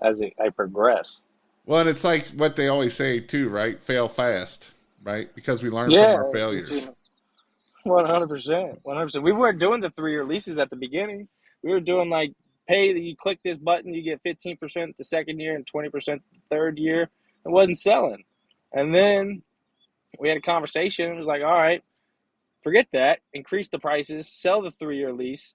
I progress. Well, and it's like what they always say too, right? Fail fast, right? Because we learn from our Yeah, failures. 100%, 100%. We weren't doing the 3-year leases at the beginning. We were doing like, pay, you click this button, you get 15% the second year and 20% the third year. It wasn't selling. And then we had a conversation. It was like, all right, forget that. Increase the prices, sell the 3-year lease,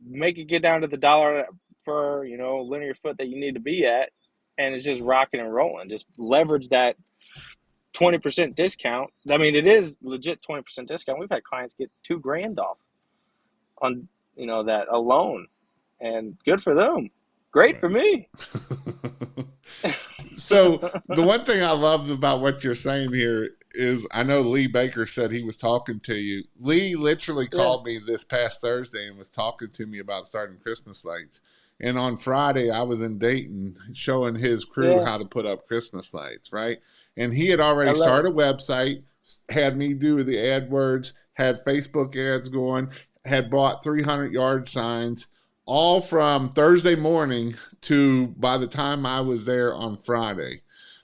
make it get down to the dollar per, linear foot that you need to be at. And it's just rocking and rolling. Just leverage that 20% discount. I mean, it is legit 20% discount. We've had clients get $2,000 off on, that alone, and good for them. Great for Right. me. So the one thing I love about what you're saying here is I know Lee Baker said he was talking to you. Lee literally Yeah, called me this past Thursday and was talking to me about starting Christmas lights. And on Friday, I was in Dayton showing his crew yeah, how to put up Christmas lights, right? And he had I already love it. started a website, had me do the AdWords, had Facebook ads going, had bought 300 yard signs, all from Thursday morning to by the time I was there on Friday.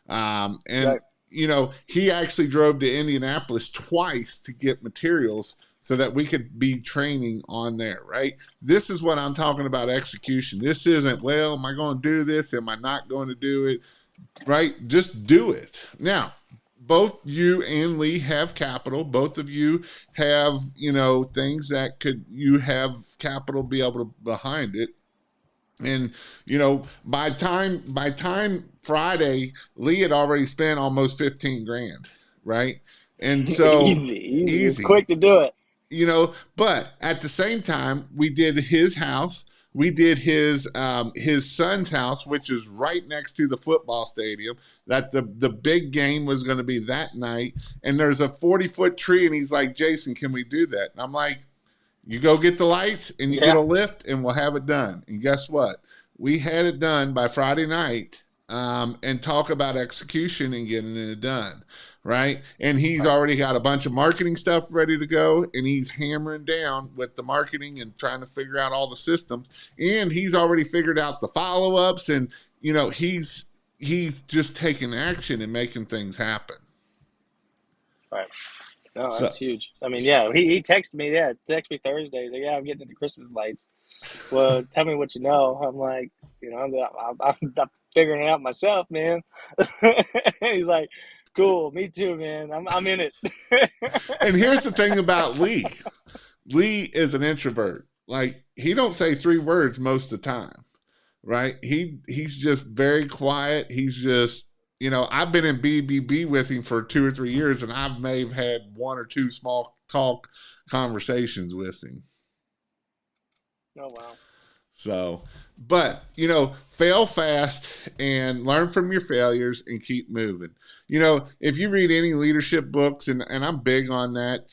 And Right. he actually drove to Indianapolis twice to get materials so that we could be training on there, right? This is what I'm talking about, execution. This isn't, well, am I going to do this? Am I not going to do it? Right? Just do it. Now, both you and Lee have capital. Both of you have, things that you have capital be able to behind it. And by time Friday, Lee had already spent almost 15 grand, right? And so Easy, easy. It's easy, quick to do it. but at the same time, we did his house. We did his son's house, which is right next to the football stadium. That the big game was going to be that night. And there's a 40-foot tree, and he's like, Jason, can we do that? And I'm like, you go get the lights and you get Yeah. a lift, and we'll have it done. And guess what? We had it done by Friday night, and talk about execution and getting it done. Right. And he's Right. already got a bunch of marketing stuff ready to go, and he's hammering down with the marketing and trying to figure out all the systems. And he's already figured out the follow ups, and, he's just taking action and making things happen. Right. No, So, that's huge. I mean, yeah, he texted me. Yeah, texted me Thursday. He's like, yeah, I'm getting into Christmas lights. Well, tell me what you know. I'm like, I'm figuring it out myself, man. He's like, cool, me too, man. I'm in it. and here's the thing about Lee. Lee is an introvert. Like, he don't say 3 words most of the time, right? He's just very quiet. He's just, I've been in BBB with him for 2 or 3 years, and I may have had 1 or 2 small talk conversations with him. Oh wow. So, but, fail fast and learn from your failures and keep moving. If you read any leadership books, and I'm big on that,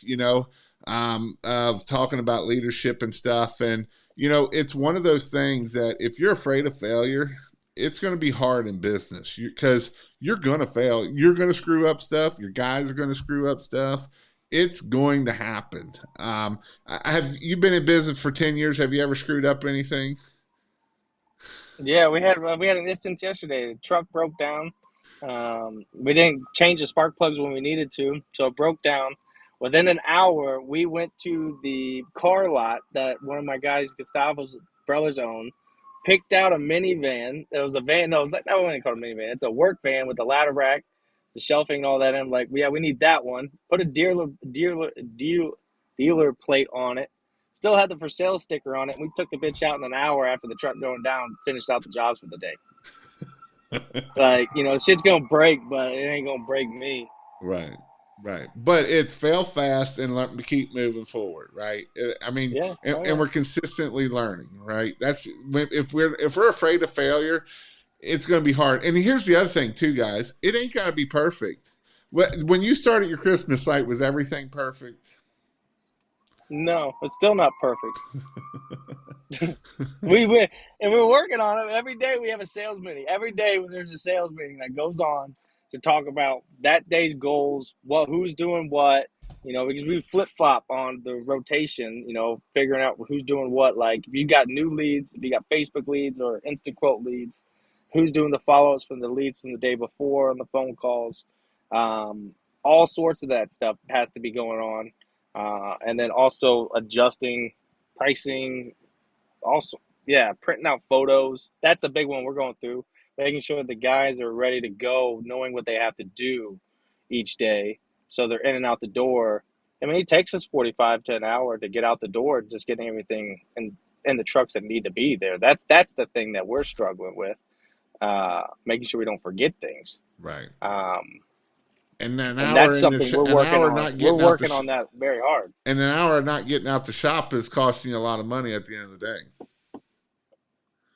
of talking about leadership and stuff. And, it's one of those things that if you're afraid of failure, it's going to be hard in business because you're going to fail. You're going to screw up stuff. Your guys are going to screw up stuff. It's going to happen. Have you been in business for 10 years? Have you ever screwed up anything? Yeah, we had an instance yesterday. The truck broke down. We didn't change the spark plugs when we needed to, so it broke down. Within an hour, we went to the car lot that one of my guys, Gustavo's brothers, owned, picked out a minivan. It was a van. No, it's not, I wouldn't call it a minivan. It's a work van with the ladder rack, the shelving, and all that. And I'm like, yeah, we need that one. Put a dealer plate on it. Still had the for sale sticker on it. We took the bitch out in an hour after the truck going down, finished out the jobs for the day. Like, shit's gonna break, but it ain't gonna break me. Right, right. But it's fail fast and learn to keep moving forward, right? I mean, Yeah, and, oh and yeah. we're consistently learning, right? That's if we're afraid of failure, it's going to be hard. And here's the other thing, too, guys. It ain't got to be perfect. When you started your Christmas site, was everything perfect? No, it's still not perfect. We and we're working on it. Every day we have a sales meeting. Every day there's a sales meeting that goes on to talk about that day's goals, who's doing what, because we flip flop on the rotation, figuring out who's doing what. Like if you got new leads, if you got Facebook leads or instant quote leads, who's doing the follow ups from the leads from the day before on the phone calls. All sorts of that stuff has to be going on. And then also adjusting pricing, also, yeah, printing out photos. That's a big one we're going through. Making sure the guys are ready to go, knowing what they have to do each day. So they're in and out the door. I mean, it takes us 45 to an hour to get out the door, just getting everything in the trucks that need to be there. That's the thing that we're struggling with, making sure we don't forget things. Right. Um, And an and hour that's in the something we're an working hour on. not We're getting out the working on that very hard. and an hour not getting out the shop is costing you a lot of money at the end of the day.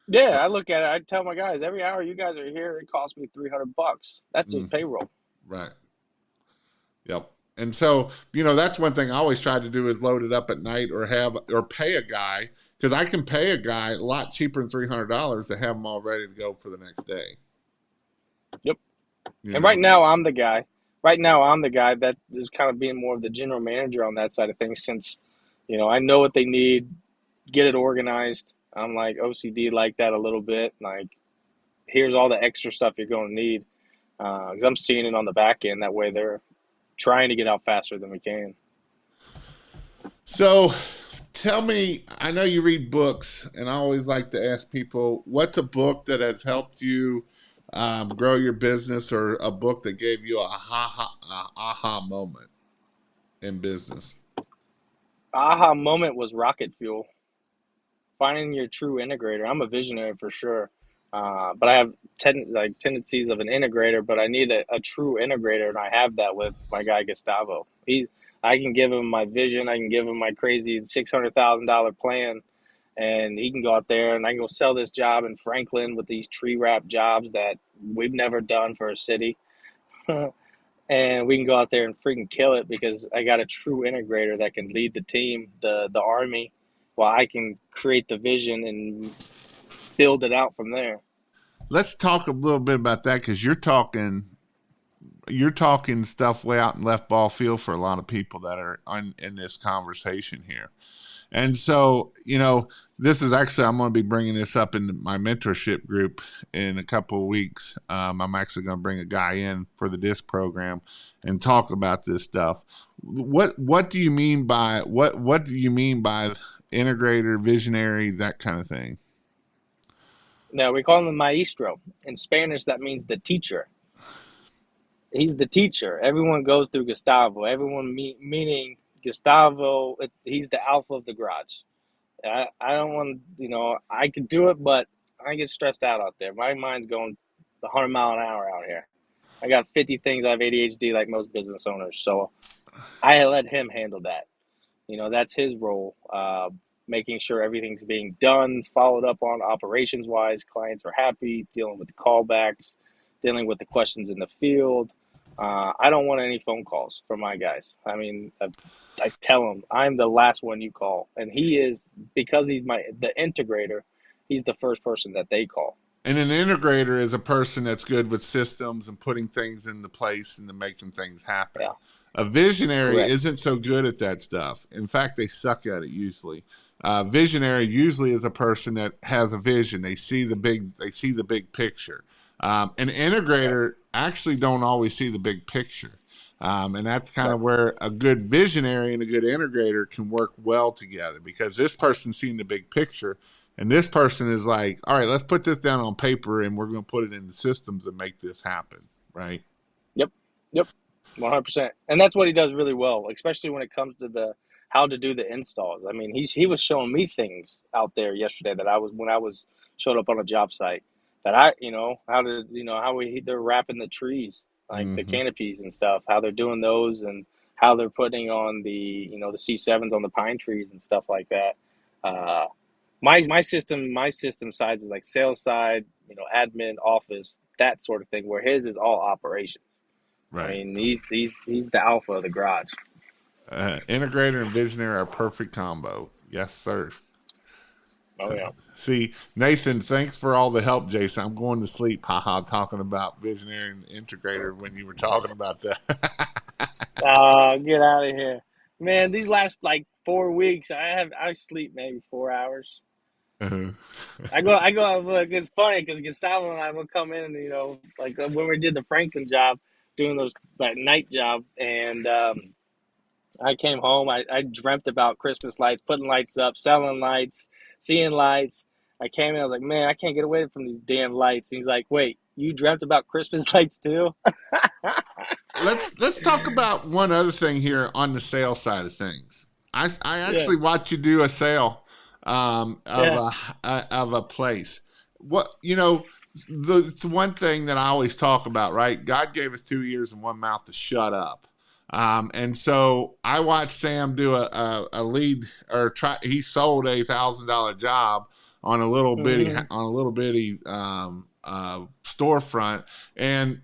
Yeah, I look at it. I tell my guys, every hour you guys are here, it costs me $300. That's just Mm, payroll. right. Yep. And so, that's one thing I always try to do is load it up at night or pay a guy, because I can pay a guy a lot cheaper than $300 to have them all ready to go for the next day. Yep. You And know. right now, I'm the guy. Right now, I'm the guy that is kind of being more of the general manager on that side of things since, I know what they need, get it organized. I'm like OCD like that a little bit. Like, here's all the extra stuff you're going to need. Because I'm seeing it on the back end. That way they're trying to get out faster than we can. So, tell me, I know you read books, and I always like to ask people, what's a book that has helped you grow your business, or a book that gave you aha moment in business? Aha moment was rocket fuel. Finding your true integrator. I'm a visionary for sure, but I have tendencies of an integrator. But I need a true integrator, and I have that with my guy Gustavo. I can give him my vision. I can give him my crazy $600,000 plan, and he can go out there and I can go sell this job in Franklin with these tree wrap jobs that we've never done for a city. And we can go out there and freaking kill it because I got a true integrator that can lead the team, the army, while I can create the vision and build it out from there. Let's talk a little bit about that, because you're talking stuff way out in left ball field for a lot of people that are in this conversation here. And so, this is actually, I'm going to be bringing this up in my mentorship group in a couple of weeks. I'm actually going to bring a guy in for the DISC program and talk about this stuff. What do you mean by what do you mean by integrator, visionary, that kind of thing? Now, we call him the maestro. In Spanish, that means the teacher. He's the teacher. Everyone goes through Gustavo. Meaning Gustavo, he's the alpha of the garage. I don't want to, I could do it, but I get stressed out there. My mind's going 100 mile an hour out here. I got 50 things. I have ADHD like most business owners. So I let him handle that. That's his role, making sure everything's being done, followed up on operations wise. Clients are happy, dealing with the callbacks, dealing with the questions in the field. I don't want any phone calls from my guys. I mean, I tell them I'm the last one you call, and he is, because he's the integrator. He's the first person that they call. And an integrator is a person that's good with systems and putting things into place and making things happen. Yeah, A visionary correct. isn't so good at that stuff. In fact, they suck at it usually. Visionary usually is a person that has a vision. They see the big. They see the big picture. An Right. integrator actually don't always see the big picture, and that's kind Right. of where a good visionary and a good integrator can work well together, because this person's seen the big picture, and this person is like, all right, let's put this down on paper, and we're going to put it in the systems and make this happen, right? Yep. Yep. 100%. And that's what he does really well, especially when it comes to the how to do the installs. I mean, he was showing me things out there yesterday that I was when I was showed up on a job site that how to, they're wrapping the trees, like the Mm-hmm. canopies and stuff, how they're doing those and how they're putting on the C7s on the pine trees and stuff like that. Uh, My system sides is like sales side, admin, office, that sort of thing. Where his is all operations. I Right. mean, he's the alpha of the garage. Integrator and visionary are a perfect combo. Yes, sir. Oh yeah. See, Nathan, thanks for all the help, Jason. I'm going to sleep, haha, talking about visionary and integrator when you were talking about that. Oh, get out of here, man! These last like 4 weeks, I sleep maybe 4 hours. Uh-huh. I go. Look, it's funny because Gustavo and I will come in, like when we did the Franklin job, doing those that night job, and I came home. I dreamt about Christmas lights, putting lights up, selling lights, seeing lights. I came in. I was like, man, I can't get away from these damn lights. And he's like, wait, you dreamt about Christmas lights too? Let's talk about one other thing here on the sales side of things. I Yeah, actually watched you do a sale of yeah. a place. What it's one thing that I always talk about, right? God gave us 2 ears and one mouth to shut up. And so I watched Sam do a lead or try. He sold $1,000 job on a little bitty Hmm. storefront, and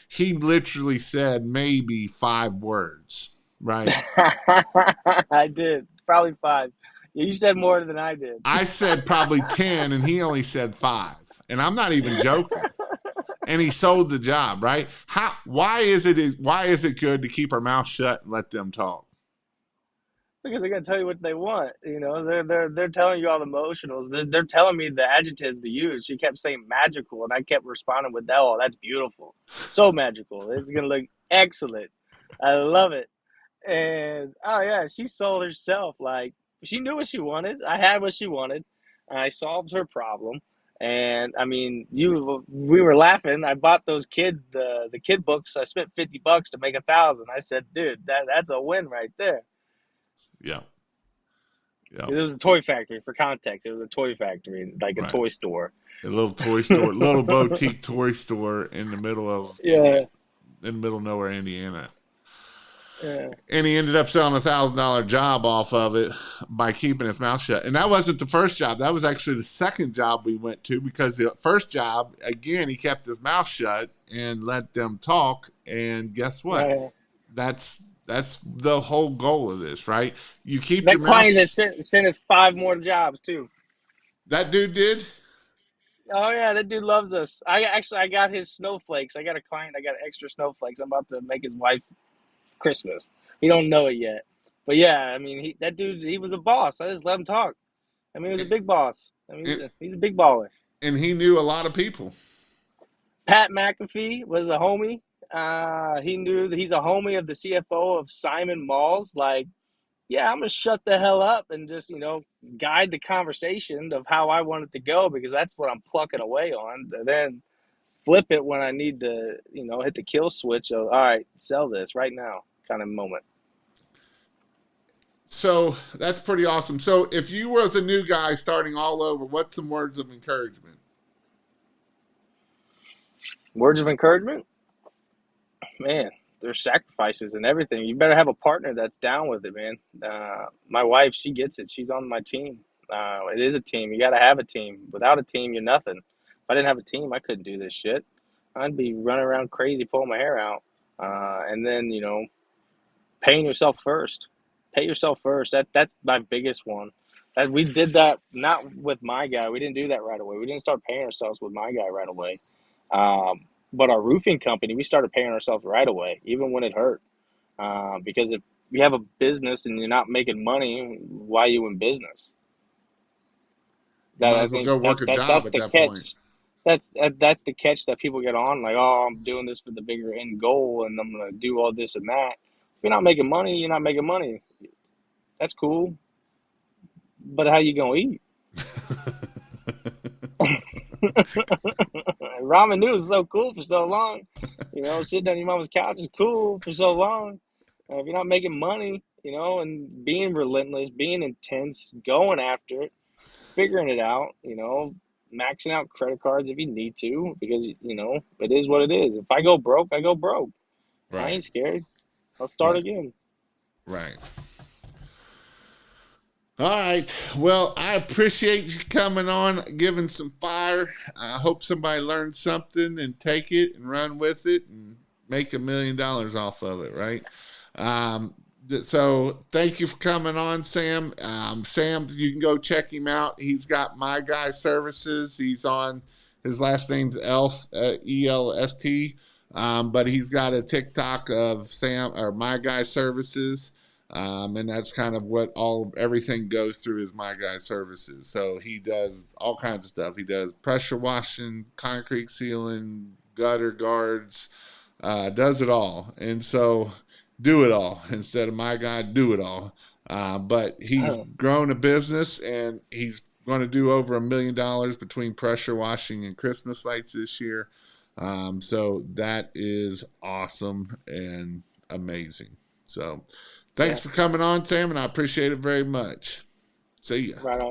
he literally said maybe 5 words, right? I did probably five. Yeah, you said more than I did. I said probably 10, and he only said 5, and I'm not even joking. And he sold the job, right? Why is it good to keep our mouth shut and let them talk? Because they're gonna tell you what they want. They're telling you all the emotionals. They're telling me the adjectives to use. She kept saying magical, and I kept responding with that. Oh, that's beautiful, so magical. It's gonna look excellent. I love it. And oh yeah, she sold herself. Like she knew what she wanted. I had what she wanted. I solved her problem. And I mean, we were laughing. I bought those the kid books. I spent $50 to make 1,000. I said, dude, that's a win right there. Yeah, yeah, It was a toy factory. For context, it was a toy factory, like a right. toy store. A little toy store, little boutique toy store Yeah, in the middle of nowhere, Indiana. yeah. And he ended up selling $1,000 job off of it by keeping his mouth shut. And that wasn't the first job. That was actually the second job we went to, because the first job, again, he kept his mouth shut and let them talk. And guess what? Uh, That's the whole goal of this, right? You keep that your mouth. client has sent us 5 more jobs too. That dude did. Oh yeah, that dude loves us. I got his snowflakes. I got a client. I got extra snowflakes. I'm about to make his wife Christmas. He don't know it yet, but yeah, I mean, that dude, he was a boss. I just let him talk. I mean, he was a big boss. I mean, And, he's a big baller. and he knew a lot of people. Pat McAfee was a homie. He knew that he's a homie of the CFO of Simon Malls. Like, yeah, I'm gonna shut the hell up and just guide the conversation of how I want it to go because that's what I'm plucking away on. And then flip it when I need to, hit the kill switch of all right, sell this right now kind of moment. So that's pretty awesome. So if you were the new guy starting all over, what's some words of encouragement? Words of encouragement, man. There's sacrifices and everything. You better have a partner that's down with it, man. My wife, she gets it. She's on my team. It is a team. You got to have a team. Without a team, you're nothing. If I didn't have a team, I couldn't do this shit. I'd be running around crazy, pulling my hair out. And then, paying yourself first. Pay yourself first. That's my biggest one. That we did that not with my guy. We didn't do that right away. We didn't start paying ourselves with my guy right away. But our roofing company, we started paying ourselves right away, even when it hurt. Because if you have a business and you're not making money, why are you in business? You That might I as well think go work a job that's at the that point. catch. That's the catch that people get on. Like, oh, I'm doing this for the bigger end goal, and I'm gonna do all this and that. If you're not making money, you're not making money. That's cool, but how you gonna eat? Ramen noodles is so cool for so long. Sitting on your mama's couch is cool for so long. If you're not making money, and being relentless, being intense, going after it, figuring it out, maxing out credit cards if you need to, because, it is what it is. If I go broke, I go broke. I Right, ain't scared. I'll start right, again. right. All right. Well, I appreciate you coming on, giving some fire. I hope somebody learned something and take it and run with it and make $1 million off of it, right? Um, so thank you for coming on, Sam. Sam, you can go check him out. He's got My Guy Services. He's on, his last name's Elst, but he's got a TikTok of Sam or My Guy Services. And that's kind of what everything goes through is My Guy Services. So he does all kinds of stuff. He does pressure washing, concrete sealing, gutter guards, does it all. And so do it all instead of My Guy, do it all. But he's grown a business and he's going to do over $1 million between pressure washing and Christmas lights this year. So that is awesome and amazing. So thanks for coming on, Sam, and I appreciate it very much. See ya. Right on.